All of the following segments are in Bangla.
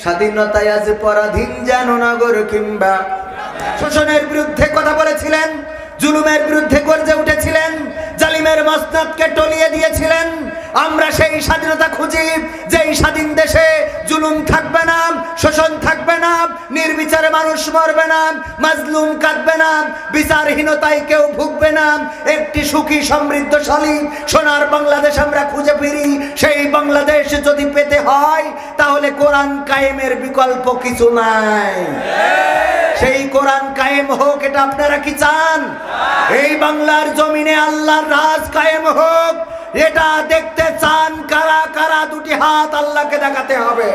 স্বাধীনতায় আজ পরাধীন যেন নগর কিংবা শোষণের বিরুদ্ধে কথা বলেছিলেন, জুলুমের বিরুদ্ধে গর্জে উঠেছিলেন, জালিমের মসনদকে টলিয়ে দিয়েছিলেন। আমরা সেই স্বাধীনতা খুঁজি যেই স্বাধীন দেশে জুলুম থাকবে না, শোষণ থাকবে না, নির্বিচারে মানুষ মরবে না, মাজলুম কাঁদবে না, বিচারহীনতায় কেউ ভুগবে না। একটি সুখী সমৃদ্ধশালী সোনার বাংলাদেশ আমরা খুঁজে ফিরি। সেই বাংলাদেশ যদি পেতে হয় তাহলে কোরআন কায়েমের বিকল্প কিছু নাই। সেই কোরআন কায়েম হোক, এটা আপনারা কি চান? এই বাংলার জমিনে আল্লাহর রাজ কায়েম হোক, এটা দেখতে চান কারা কারা? দুটি হাত আল্লাহকে দেখাতে হবে।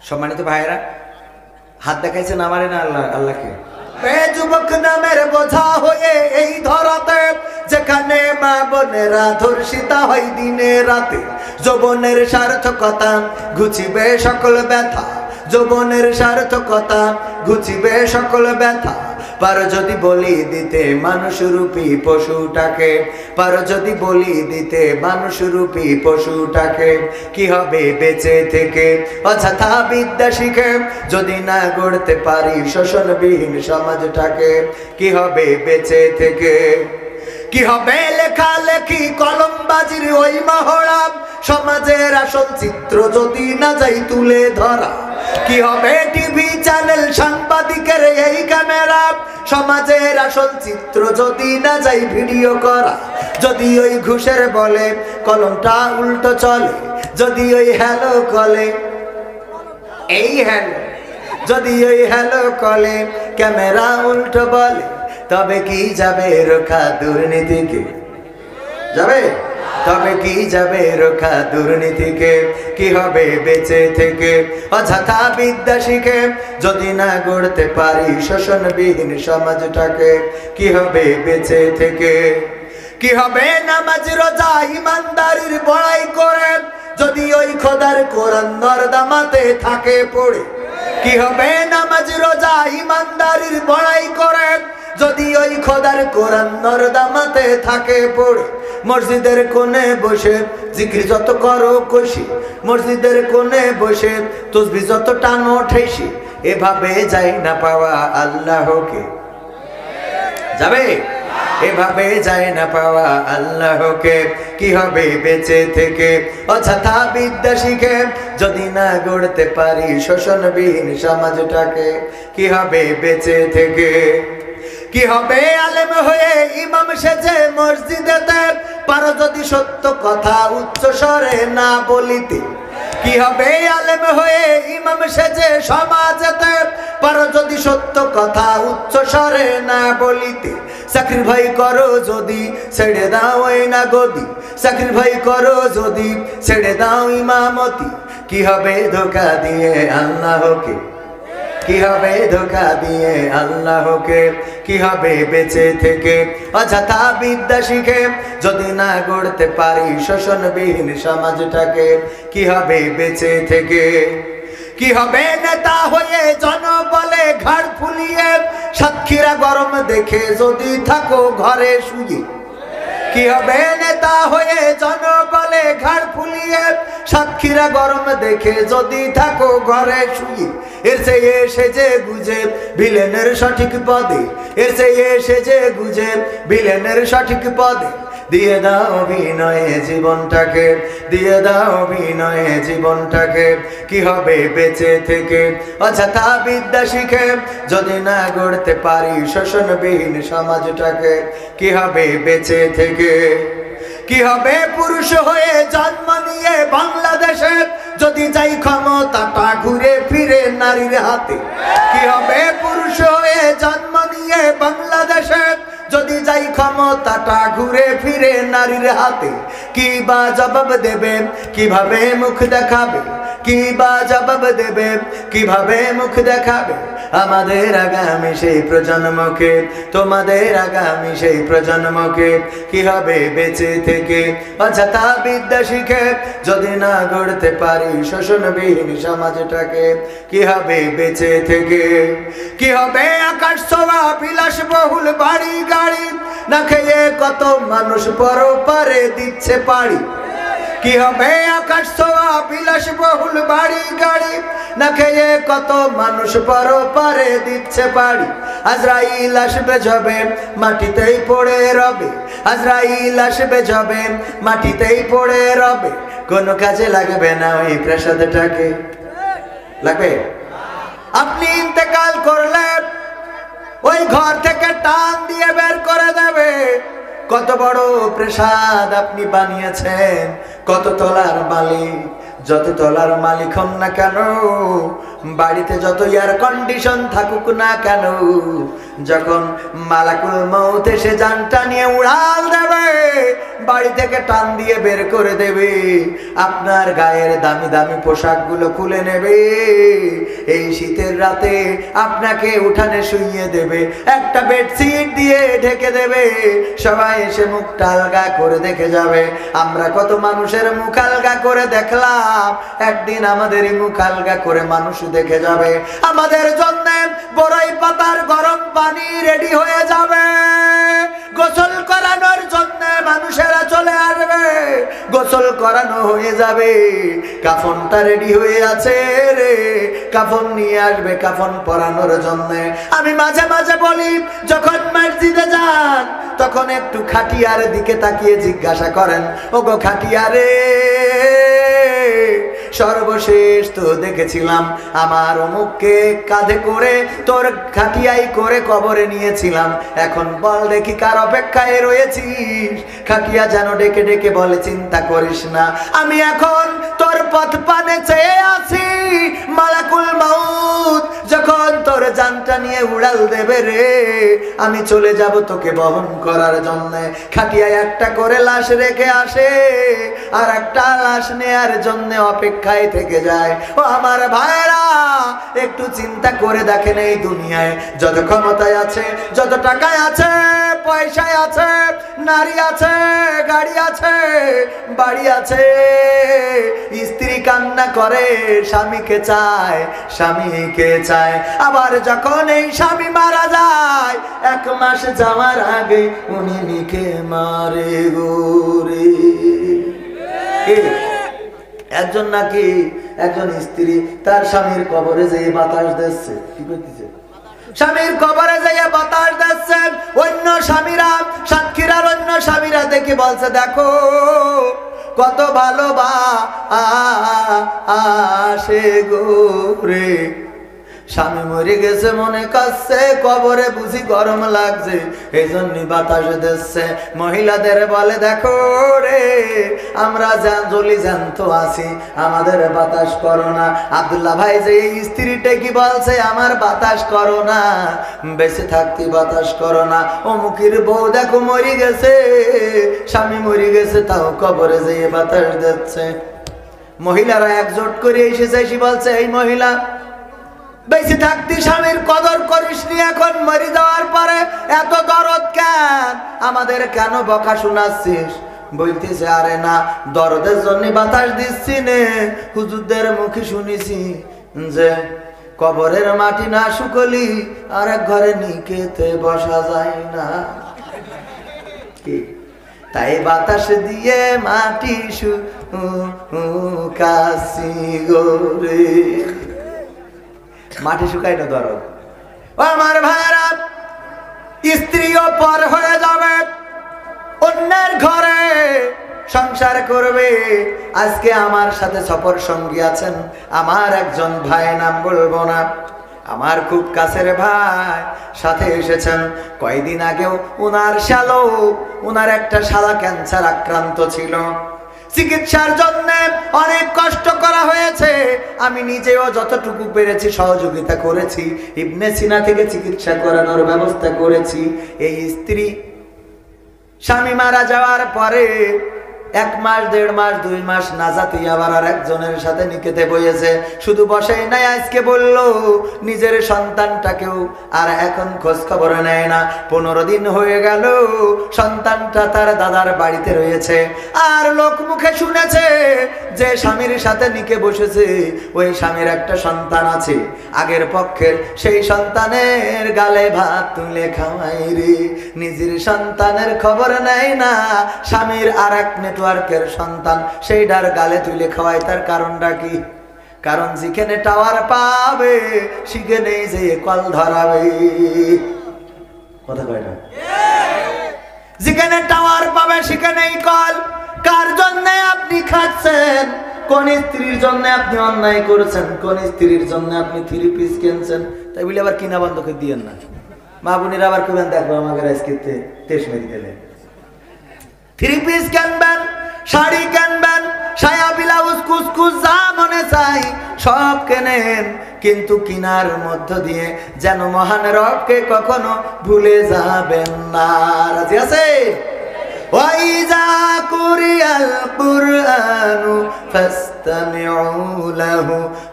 সম্মানিত ভাইয়েরা, হাত দেখাইছেন আমারে না আল্লাহকে? যুবক নামের বোঝা হয়ে এই ধরাতে যেখানে মা বোনেরা ধর্ষিতা হয় দিনে রাতে, যৌবনের সার্থকতা ঘুচিবে সকল ব্যথা, যৌবনের সার্থকতা ঘুচিবে সকল ব্যথা। পারো যদি বলি দিতে মানুষরূপী পশুটাকে, পারো যদি বলি দিতে মানুষরূপী পশুটাকে, কি হবে বেঁচে থেকে অযথা বিদ্যা শিখে যদি না গড়তে পারি শোষণবিহীন সমাজটাকে? কি হবে বেঁচে থেকে? কি হবে লেখালেখি কলমবাজির ওই মহড়া, সমাজের আসল চিত্র যদি না যাই তুলে ধরা? কি হবে টিভি চ্যানেল সাংবাদিকের এই ক্যামেরা, সমাজের আসল চিত্র যদি না যাই ভিডিও করা? যদি ওই ঘুষের বলে কলমটা উল্টো চলে, যদি ওই হ্যালো কলে এই হ্যালো, যদি ওই হ্যালো কলে ক্যামেরা উল্টো বলে, তবে কি যাবে রোখা দুর্নীতিকে? যাবে? তবে কি যাবে রোখা দুর্নীতিকে? কি হবে বেঁচে থেকে অযথা বিদ্যা শিখে যদি না গড়তে পারি শোষণবিহীন সমাজটাকে? কি হবে বেঁচে থেকে? কি হবে নামাজ রোজা ইমানদারির বড়াই করে যদি ওই খোদার কোরআন নর্দমাতে থাকে পড়ে? কি হবে নামাজ রোজা ইমানদারির বড়াই করে যদি ওই খোদার কোরআন নর্দমাতে থাকে পড়ে? মসজিদের কোণে বসে জিকির যত করো কষি, মসজিদের কোণে বসে তসবি যত টানো ঠেসি, এভাবে যাই না পাওয়া আল্লাহকে? যাবে? এভাবে যায় না পাওয়া আল্লাহকে। কি হবে বেঁচে থেকে অযথা বিদ্যা শিখে যদি না গড়তে পারি শোষণবিহীন সমাজটাকে? কি হবে বেঁচে থেকে? কি হবে আলেম হয়ে ইমাম সেজে মসজিদেতে পারো যদি সত্য কথা উচ্চ স্বরে না বলিতে? কি হবে আলেম হয়ে ইমাম সেজে সমাজেতে পারো যদি সত্য কথা উচ্চ স্বরে না বলিতে? চাকরির ভয় করো যদি ছেড়ে দাও এই না গদি, চাকরির ভয় করো যদি ছেড়ে দাও ইমামতি। কি হবে ধোঁকা দিয়ে আল্লাহকে? কি হবে ধোঁকা দিয়ে আল্লাহকে? কি হবে বেঁচে থেকে অযথা বিদ্যা শিখে যদি না গড়তে পারি শোষণবিহীন সমাজটাকে? কি হবে বেঁচে থেকে? কি হবে নেতা হয়ে জনবলে ঘাড় ফুলিয়ে সাতক্ষীরা গরম দেখে যদি থাকো ঘরে শুয়ে? কি হবে নেতা হয়ে জনবলে ঘাড় ফুলিয়ে সাতক্ষীরা গরম দেখে যদি থাকো ঘরে শুয়ে? এর চেয়ে সেজে গুজে ভিলেনের সঠিক পদে, এর চেয়ে সেজে গুজে ভিলেনের সঠিক পদে দিয়ে দাও অভিনয়ে জীবনটাকে, দিয়ে দাও অভিনয়ে জীবনটাকে। কি হবে বেঁচে থেকে অযথা বিদ্যা শিখে যদি না গড়তে পারি শোষণবিহীন সমাজটাকে? কি হবে বেঁচে থেকে? কি হবে পুরুষ হয়ে জন্ম নিয়ে বাংলাদেশে যদি যাই ক্ষমতাটা ঘুরে ফিরে নারীর হাতে? কি হবে পুরুষ হয়ে জন্ম নিয়ে বাংলাদেশে যদি যাই ক্ষমতাটা ঘুরে ফিরে নারীর হাতে? কি বা জবাব দেবে, কিভাবে মুখ দেখাবে, কি বা জবাব দেবে, কিভাবে মুখ দেখাবে আমাদের আগামী সেই প্রজন্মকে, তোমাদের আগামী সেই প্রজন্মকে? কি হবে বেঁচে থেকে অযথা বিদ্যা শিখে যদি না গড়তে পারি শোষণবিহীন সমাজটাকে? কি হবে বেঁচে থেকে? কি হবে আকাশ ছোঁয়া বিলাসবহুল বাড়ি গাড়ি না খেয়ে কত মানুষ পরপারে দিচ্ছে পাড়ি? কি হবে আকাশ ছোঁয়া বিলাসবহুল বাড়ি গাড়ি না খেয়ে কত মানুষ পরপারে দিচ্ছে পাড়ি? আজরাইল আসবে যবে মাটিতেই পড়ে রবে, আজরাইল আসবে যবে মাটিতেই পড়ে রবে, কোনো কাজে লাগবে না ওই প্রাসাদটাকে। লাগবে? আপনি ইন্তেকাল করলে ওই ঘর থেকে টান দিয়ে বের করে দেবে। কত বড় প্রাসাদ আপনি বানিয়েছেন, কত তলার মালিক, যত তলার মালিক হন না কেন, বাড়িতে যত এয়ার কন্ডিশন থাকুক না কেন, যখন মালাকুল মউত এসে জানটা নিয়ে উড়াল দেবে, বাড়ি থেকে টান দিয়ে বের করে দেবে, আপনার গায়ের দামি দামি পোশাকগুলো খুলে নেবে, এই শীতের রাতে আপনাকে উঠানে শুইয়ে দেবে, একটা বেডশিট দিয়ে ঢেকে দেবে, সবাই এসে মুখটা আলগা করে দেখে যাবে। আমরা কত মানুষের মুখ আলগা করে দেখলাম, একদিন আমাদেরই মুখ আলগা করে মানুষ দেখে যাবে। আমাদের জন্য বড়ই পাতার গরম পানি রেডি হয়ে যাবে, গোসল করানোর জন্য মানুষেরা চলে আসবে, গোসল করানো হয়ে যাবে, কাফনটা রেডি হয়ে আছে রে, কাফন নিয়ে আসবে কাফন পরানোর জন্য। আমি মাঝে মাঝে বলি, যখন মসজিদে যান তখন একটু খাটিয়ার দিকে তাকিয়ে জিজ্ঞাসা করেন, ও গো খাটিয়ারে, সর্বশেষ তো দেখেছিলাম আমার অমুককে কাঁধে করে তোর খাটিয়াই করে কবরে নিয়েছিলাম, এখন বল দেখি কার অপেক্ষায় রয়েছিস? খাটিয়া যেন ডেকে ডেকে বলে, চিন্তা করিস না, আমি এখন তোর পথ পানে চেয়ে আছি, মালাকুল মউত যখন তোর জানটা নিয়ে উড়াল দেবে রে, আমি চলে যাব তোকে বহন করার জন্য। খাটিয়ায় একটা করে লাশ রেখে আসে, আর একটা লাশ নেয়ার জন্য অপেক্ষায় থেকে যায়। ও আমার ভাইরা, একটু চিন্তা করে দেখেন, এই দুনিয়ায় যত ক্ষমতায় আছে, যত টাকায় আছে, পয়সায় আছে, নারী আছে, গাড়ি আছে, বাড়ি আছে, স্ত্রী কান্না করে স্বামীকে চায়, স্বামীকে চায়, আবার যখন এই স্বামী মারা যায় 1 মাস যাওয়ার আগে উনি নিকে মারে গোরে। একজন নাকি একজন স্ত্রী তার স্বামীর কবরে যেয়ে বাতাস দিচ্ছে, কি করতেছে? স্বামীর কবরে যেয়ে বাতাস দিচ্ছে, অন্য স্বামীরা, সাক্ষীরার অন্য স্বামীরা দেখে বলছে, দেখো কত ভালোবাসে গোরে, স্বামী মরে গেছে মনে কাছে, কবরে বুঝি গরম লাগছে, এই জন্য বাতাস দিচ্ছে। মহিলাদের বলে, দেখো রে, আমরা জলি জ্যান্ত আছি, আমাদের বাতাস করো না। আব্দুল্লাহ ভাই যে এই স্ত্রীটা কি বলছে, আমার বাতাস করো না, বেঁচে থাকতে বাতাস করো না। অমুকের বউ দেখো মরে গেছে, স্বামী মরে গেছে, তাও কবরে যেয়ে বাতাস দিচ্ছে। মহিলারা একজোট করে এসেছে, এসে বলছে, এই মহিলা, বেঁচে থাকতে স্বামীর কদর করিসনি, এখন মরে যাওয়ার পরে এত দরদ কেন, আমাদের কেন বকা শোনাচ্ছিস? বলতেছে, আরে না, দরদের জন্য বাতাস দিচ্ছি নে, হুজুরদের মুখে শুনেছি যে কবরের মাটি না শুকলি আর এক ঘরে নিকেতে বসা যায় না, তাই বাতাস দিয়ে মাটি শুকাছি গোরে। মাটি শুকাই না দরদ। ও আমার ভাইরা, স্ত্রীও পর হয়ে যাবে, অন্যের ঘরে সংসার করবে। আজকে আমার সাথে সফর সঙ্গী আছেন আমার একজন ভাই, নাম বলবো না, আমার খুব কাছের ভাই, সাথে এসেছেন। কয়েকদিন আগেও উনার শালক, উনার একটা শালা ক্যান্সার আক্রান্ত ছিল, চিকিৎসার জন্য অনেক কষ্ট করা হয়েছে, আমি নিজেও যতটুকু পেরেছি সহযোগিতা করেছি, ইবনে সিনা থেকে চিকিৎসা করানোর ব্যবস্থা করেছি। এই স্ত্রী স্বামী মারা যাওয়ার পরে 1 মাস 1.5 মাস 2 মাস না জাতি আবার আর একজনের সাথে নিকেতে বইয়েছে। শুধু বসেই নাই, আজকে বলল নিজের সন্তানটাকেও আর এখন খোঁজ খবর নেয় না। 15 দিন হয়ে গেল সন্তানটা তার দাদার বাড়িতে রয়েছে। আর লোক মুখে শুনেছে যে স্বামীর সাথে নিকে বসেছে ওই স্বামীর একটা সন্তান আছে আগের পক্ষের, সেই সন্তানের গালে ভাত তুলে খাওয়াই রে। নিজের সন্তানের খবর নেয় না, স্বামীর আর এক নেটওয়ার্কের সন্তান সেইটার গালে তুলে খাওয়ায়। তার কারণটা কি? কারণ যেখানে টাওয়ার পাবে সেখানেই যে কল ধরাবে। কথা কয় না? যেখানে টাওয়ার পাবে সেখানেই কল। কার জন্য আপনি খাচ্ছেন? কোন স্ত্রীর জন্য আপনি অন্যায় করেছেন? কোন স্ত্রীর জন্য আপনি 3 পিস কিনছেন? তাই বলে আবার কিনা বন্ধ করে দিয়েন না। মা বোনেরা আবার কেবেন, দেখবো আমাকে আজকে তেজ মেরে দিলে 3 পিস কিনবেন, শাড়ি কিনবেন, সায়া ব্লাউজ কুচকুচ যা মনে চাই সব কেনেন, কিন্তু কিনার মধ্য দিয়ে যেন মহান রবকে কখনো ভুলে যাবেন না। রাজি আছে? وَإِذَا قُرِئَ الْقُرْآنُ فَاسْتَمِعُوا لَهُ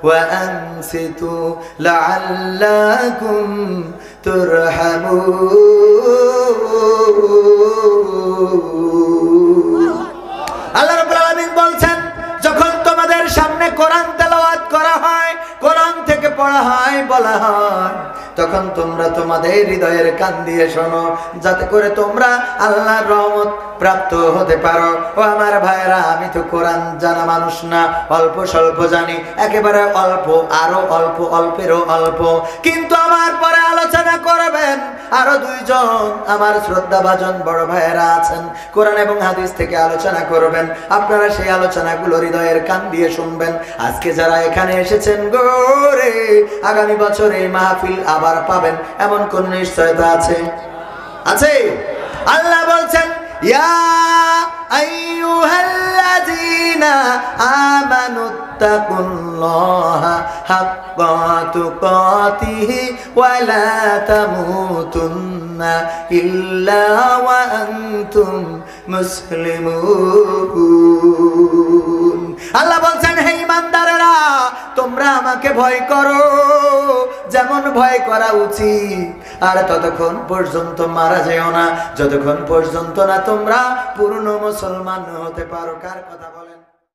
وَأَنصِتُوا لَعَلَّكُمْ تُرْحَمُونَ। আল্লাহ রাব্বুল আলামিন বলছেন, যখন তোমাদের সামনে কোরআন তেলাওয়াত করা হয়, কোরআন থেকে পড়া হয়, বলা হয়, তখন তোমরা তোমাদের হৃদয়ের কান দিয়ে শোনো, যাতে করে তোমরা আল্লাহর রহমত প্রাপ্ত হতে পারো। ও আমার ভাইরা, আমি তো কোরআন জানা মানুষ না, অল্প স্বল্প জানি, একেবারে অল্প, আরো অল্প, অল্পেরও অল্প। কিন্তু আমার পরে আলোচনা করবেন আরো 2 জন আমার শ্রদ্ধাভাজন বড় ভাইয়েরা আছেন, কোরআন এবং হাদিস থেকে আলোচনা করবেন। আপনারা সেই আলোচনাগুলো হৃদয়ের কান দিয়ে শুনবেন। আজকে যারা এখানে এসেছেন গোরে, আগামী বছর এই মাহফিল আবার পাবেন এমন কোন নিশ্চয়তা আছে? আছে? আল্লাহ বলছেন, ইয়া আইয়ুহাল্লাযীনা আমানুত্তাকুল্লাহা হাক্কা তুকাতিহি ওয়া লা তামুতুন্না ইল্লা ওয়া আনতুম মুসলিমুন। আল্লাহ বলছেন, হে ঈমানদারেরা, তোমরা আমাকে ভয় করো যেমন ভয় করা উচিত, আর ততক্ষণ পর্যন্ত মারা যেও না যতক্ষণ পর্যন্ত না তোমরা পূর্ণ মুসলমান হতে পারো। কার কথা বলেন?